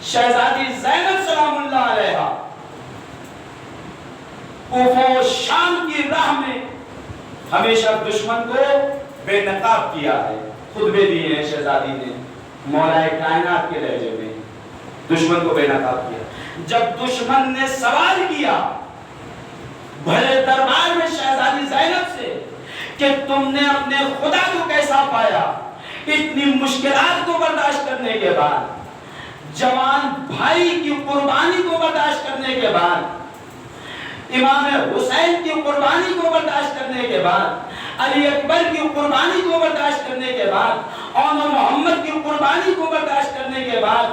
شہزادی زینب سلام اللہ علیہا کوفہ و شام کی راہ میں ہمیشہ دشمن کو بے نقاب کیا ہے. خطبے دیے ہیں شہزادی نے مولا کائنات کے لہجے میں, دشمن کو بے نقاب کیا. جب دشمن نے سوال کیا بھلے دربار میں شہزادی زینب سے کہ تم نے اپنے خدا کو کیسا پایا, اتنی مشکلات کو برداشت کرنے کے بعد, جوان بھائی کی قربانی کو برداشت کرنے کے بعد, امام حسین کی قربانی کو برداشت کرنے کے بعد, علی اکبر کی قربانی کو برداشت کرنے کے بعد, اور محمد کی قربانی کو برداشت کرنے کے بعد,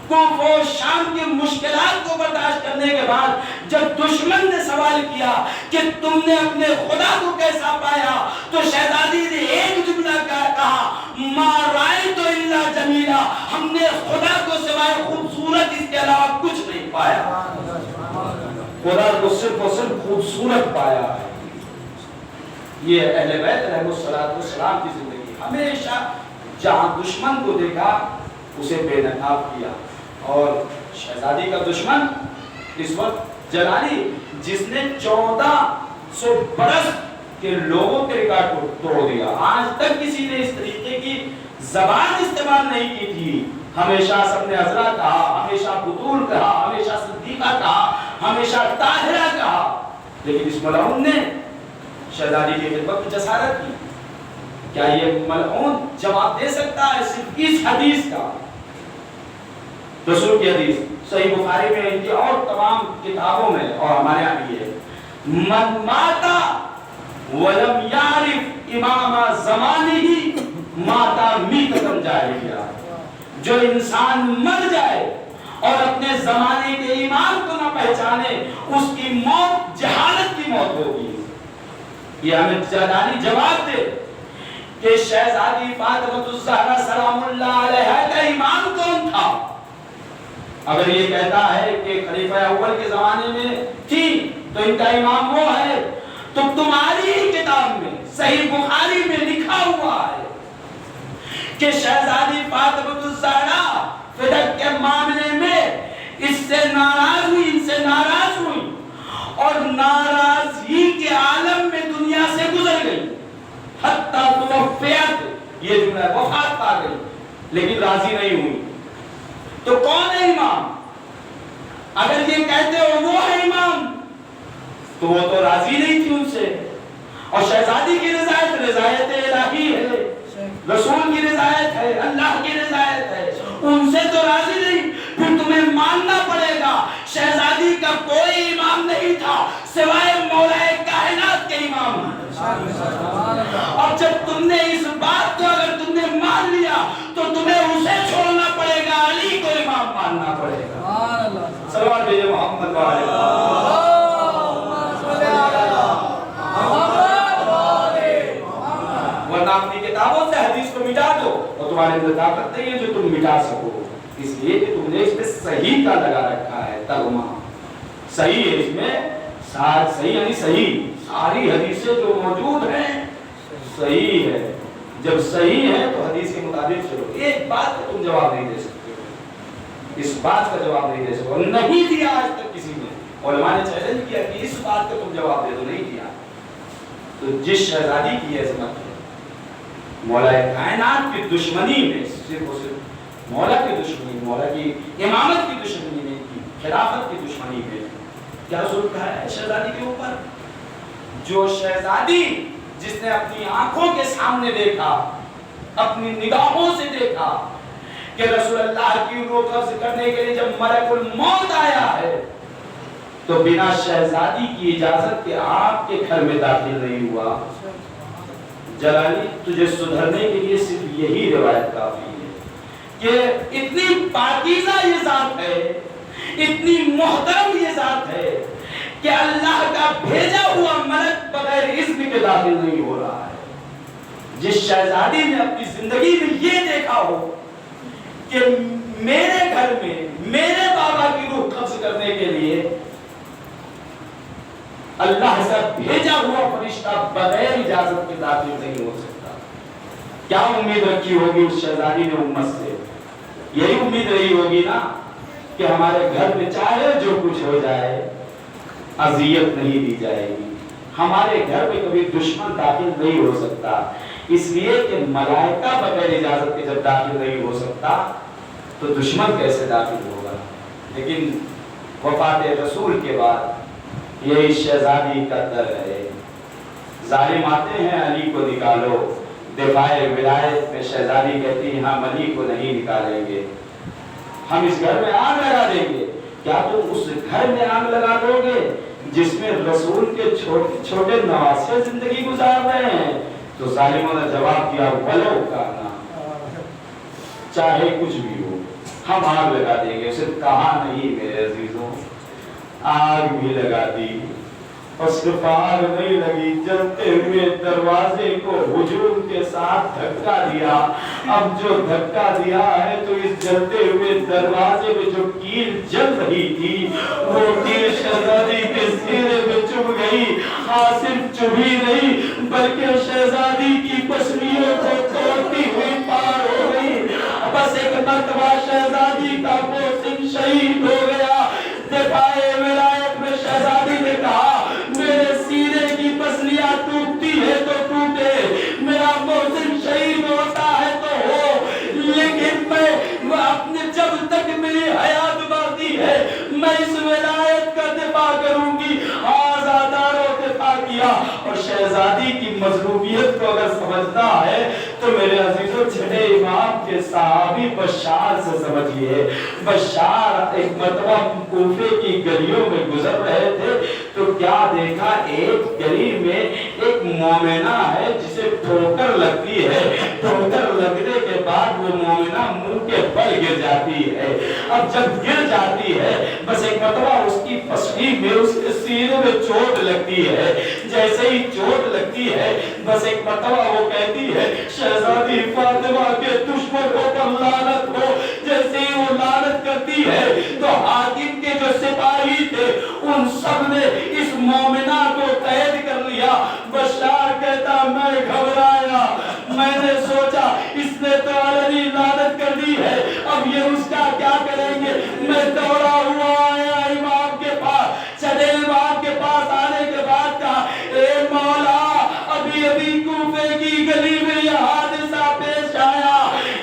کوفہ و شام کی مشکلات کو برداشت کرنے کے بعد, جب دشمن نے سوال کیا کہ تم نے اپنے خدا کو کیسا پایا, تو شہزادی نے ایک جملہ کہا, ما رأیت الا جمیلا, ہم نے خدا کو سوائے خوبصورت اس کے علاوہ کچھ نہیں پایا. خدا کو صرف اور صرف خوبصورت پایا ہے. یہ اہل بیت علیہ السلام کی زندگی, ہمیشہ جہاں دشمن کو دیکھا اسے بے نقاب کیا. اور شہزادی کا دشمن اس وقت جلالی, جس نے 1400 برس کے لوگوں کے ریکارڈ کو توڑ دیا. آج تک کسی نے اس طریقے کی زبان استعمال نہیں کی تھی. ہمیشہ سب نے عذرا کہا, ہمیشہ بطول کہا, ہمیشہ صدیقہ کہا, ہمیشہ طاہرہ کہا, لیکن اس ملعون نے شہزادی کی خدمت کی جسارت کی. کیا یہ ملعون جواب دے سکتا ہے صرف اس حدیث کا؟ رسول کی حدیث صحیح بخاری میں, ان کی اور تمام کتابوں میں, اور ہمارے یہاں بھی ہے, من ماتا ولم یعرف امام زمانہ ماتا میتۃ جاہلیہ. جو انسان مر جائے اور اپنے زمانے کے امام کو نہ پہچانے, اس کی موت جہالت کی موت ہوگی. یہ ہمیں جلالی جواب دے کہ شہزادی فاطمہ الزہرا سلام اللہ علیہا کا امام کون تھا. اگر یہ کہتا ہے کہ خلیفہ اول کے زمانے میں تھی تو ان کا امام وہ ہے, تو تمہاری ہی کتاب میں صحیح بخاری میں لکھا ہوا ہے کہ شہزادی فاطمہ الزہرا فدق کے معاملے میں اس سے ناراض ہوئی, ان سے ناراض ہوئی, اور ناراضگی کے عالم میں دنیا سے گزر گئی. حتی توفیت, یہ جملہ ہے, وفات پا گئی, لیکن راضی نہیں ہوئی. تو کون ہے امام؟ اگر یہ کہتے ہو وہ ہے امام, تو وہ تو راضی نہیں تھی ان سے. اور شہزادی کی رضایت رضایت الہی ہے, رسول کی رضایت ہے, اللہ کی رضایت ہے, ان سے تو راضی نہیں. پھر تمہیں ماننا پڑے گا شہزادی کا کوئی امام نہیں تھا سوائے مولا کائنات کے امام. اور جب تم نے اس بات کو اگر تم نے مان لیا تو تمہیں اسے چھوڑنا پڑے گا, علی کو امام ماننا پڑے گا. صلوات بھیجے محمد ورنہ اپنی کتابوں سے حدیث کو مٹا دو, اور تمہارے اندر طاقت نہیں ہے جو تم مٹا سکو, اس لیے کہ تم نے اس میں صحیح کا لگا رکھا ہے. ترجمہ صحیح ہے, اس میں صحیح یعنی صحیح, ساری حدیثیں جو موجود ہیں صحیح ہے. جب صحیح ہے تو حدیث کے مطابق چلو. ایک بات کا تم جواب نہیں دے سکتے, اس بات کا جواب نہیں دے سکتے, نہیں دیا آج تک کسی نے. علماء نے چیلنج کیا کہ اس بات کا تم جواب دے دو, نہیں دیا. تو جس شہزادی کی عظمت ہے, مولا کائنات کی دشمنی میں, صرف اور صرف مولا کی دشمنی, مولا کی امامت کی دشمنی میں, کی خلافت کی دشمنی میں کیا ظلم ہے شہزادی کے اوپر. جو شہزادی جس نے اپنی آنکھوں کے سامنے دیکھا, اپنی نگاہوں سے دیکھا کہ رسول اللہ کی روح قبض کرنے کے لیے جب ملک الموت آیا ہے, تو بنا شہزادی کی اجازت کے آپ کے گھر میں داخل نہیں ہوا. جلالی تجھے سدھرنے کے لیے صرف یہی روایت کافی ہے کہ اتنی پاکیزہ یہ ذات ہے, اتنی محترم یہ ذات ہے کہ اللہ کا بھیجا ہوا ملک بغیر اذن کے داخل نہیں ہو رہا ہے. جس شہزادی نے اپنی زندگی میں یہ دیکھا ہو کہ میرے گھر میں میرے بابا کی روح قبض کرنے کے لیے اللہ سے بھیجا ہوا فرشتہ بغیر اجازت کے داخل نہیں ہو سکتا, کیا امید رکھی ہوگی اس شہزادی نے امت سے؟ یہی امید رہی ہوگی نا کہ ہمارے گھر میں چاہے جو کچھ ہو جائے اذیت نہیں دی جائے گی، ہمارے گھر میں کبھی دشمن داخل نہیں ہو سکتا، اس لیے کہ ملائکہ بغیر اجازت کے جب داخل نہیں ہو سکتا تو دشمن کیسے داخل ہوگا۔ لیکن وفات رسول کے بعد یہی شہزادی کا در ہے، ظالم آتے ہیں علی کو نکالو، دفاع ولایت میں شہزادی کہتی ہے ہم علی کو نہیں نکالیں گے، ہم اس گھر میں آگ لگا دیں گے۔ کیا تم اس گھر میں آگ لگا دو گے جس میں رسول کے چھوٹے نواسے زندگی گزار رہے ہیں؟ تو ظالموں نے جواب دیا ولو کانا، چاہے کچھ بھی ہو ہم آگ لگا دیں گے۔ اسے کہا نہیں میرے عزیزوں، آگ بھی لگا دی، اور صرف آگ نہیں لگی، جلتے ہوئے دروازے کو ہجوم کے ساتھ دھکا دیا۔ اب جو دھکا دیا ہے تو اس جلتے ہوئے دروازے میں جو کیل جل رہی تھی وہ کیل شہزادی کے سینے میں چبھ گئی، ہاں صرف چبھی نہیں بلکہ شہزادی کی پسلیوں کو توڑتی ہوئی پار ہو گئی۔ بس ایک مرتبہ شہزادی کا محسن شہید ہو گیا۔ دفاع ولایت میں شہزادی نے کہا میرے سینے کی پسلیاں ٹوٹتی ہے تو ٹوٹے، میرا محسن شہید ہوتا ہے تو ہو، لیکن میں اپنے جب تک میری حیات باقی ہے میں اس ولایت کا دفاع کروں گی۔ آزاداروں دفاع کیا، اور شہزادی کی مظلومیت کو اگر سمجھنا ہے تو میرے عزیزوں چھٹے امام کے صحابی بشار سے سمجھئے۔ بشار ایک مرتبہ کوفے کی گلیوں میں گزر رہے تھے تو کیا دیکھا، ایک گلی میں ایک مومنہ ہے جسے ٹھوکر لگتی ہے، ٹھوکر لگنے کے بعد وہ مومنہ منہ کے بل گر جاتی ہے۔ اب جب گر جاتی ہے بس ایک مرتبہ اس کی پسلی میں اس کے سینے میں چوٹ لگتی ہے، جیسے ہی چوٹ لگتی ہے بس ایک مرتبہ وہ کہتی ہے شہزادی فاطمہ کے دشمنوں پر لعنت ہو۔ جیسے ہی وہ لعنت کرتی ہے تو حاکم کے جو سپاہی تھے ان سب نے اس مومنہ کو قید کر لیا۔ بشار کہتا میں گھبرایا، میں نے سوچا اس نے تو علنی لعنت کر دی ہے، اب یہ اس کا کیا کریں گے۔ میں دوڑا ہوا آیا امام کے پاس، چلے امام کے پاس آنے کے بعد کہا اے مولا ابھی ابھی کوفے کی گلی میں یہ حادثہ پیش آیا۔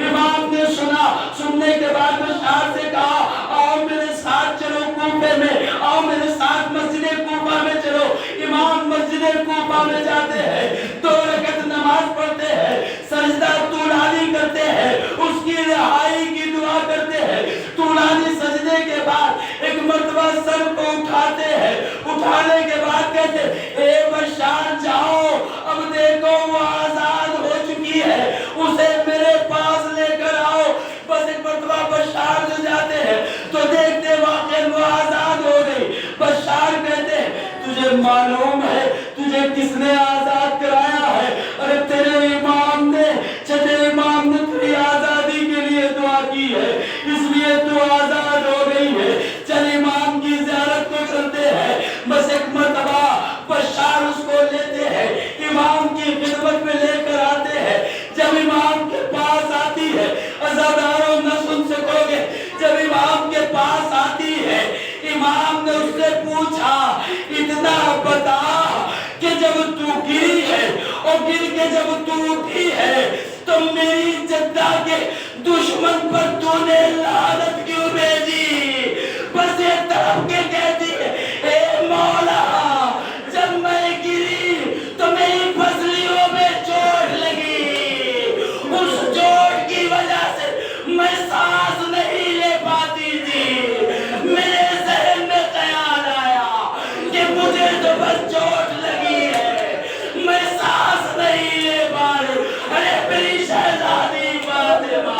امام نے سنا، سننے کے بعد بشار سے کہا آؤ میرے ساتھ چلو کوفے میں، آؤ میرے ساتھ مسجد کوفہ میں چلو۔ امام مسجد کوفہ میں جاتے ہیں، 2 رکعت نماز پڑھتے ہیں، سجدہ طولانی کرتے ہیں، اس کی رہائی کی دعا کرتے ہیں۔ طولانی سجدے کے بعد ایک مرتبہ سر کو اٹھاتے ہیں، اٹھانے کے بعد کہتے اے بشار جاؤ، اب دیکھو وہ آزاد ہو چکی ہے، اسے میرے پاس لے کر آؤ۔ بس ایک مرتبہ بشار سے جاتے ہیں تو دیکھتے واقعی وہ آزاد ہو گئی۔ بشار کہتے ہیں تجھے معلوم ہے تجھے کس نے آزاد کرایا ہے؟ ارے تیرے امام نے، چھٹے امام نے تیری آزادی کے لیے دعا کی ہے، اس لیے تو آزاد ہو گئی ہے، چل امام کی زیارت کو چلتے ہیں۔ بس ایک مرتبہ بشار اس کو لیتے ہیں، امام کی خدمت میں لے کر آتے ہیں۔ جب امام کے پاس آتی ہے، عزاداروں نہ سن سکو گے، جب امام کے پاس آتی ہے امام نے اس سے پوچھا اتنا بتا کہ جب تو گری ہے اور گر کے جب تو اٹھی ہے تو میری جدہ کے دشمن پر تو نے لعنت کیوں بھیجی؟ بس یہ طرف کے کہتی ہے اے مولا جب میں گری تو میری پسلیوں میں چوٹ لگی، اس چوٹ کی وجہ سے میں سانس نہیں لے پاتی تھی، میرے ذہن میں خیال آیا کہ مجھے تو بس چوٹ لگی ہے، میں سانس نہیں لے پا رہی۔ ارے میری شہزادی فاطمہ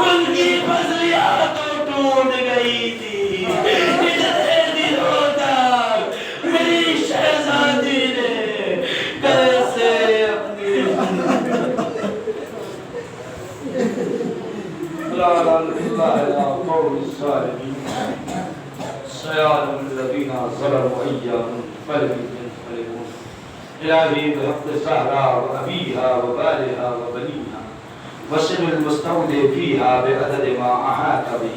ان کی پسلیاں تو ٹوٹ گئی تھی، اتنے دنوں تک میری شہزادی نے کیسے اپنی سیال الذین ظلموا ایام فلهم الہی بحق سہرا و ابیہا و بالہا و بنیہا وشر المستودع فیہا بعدد ما احاط به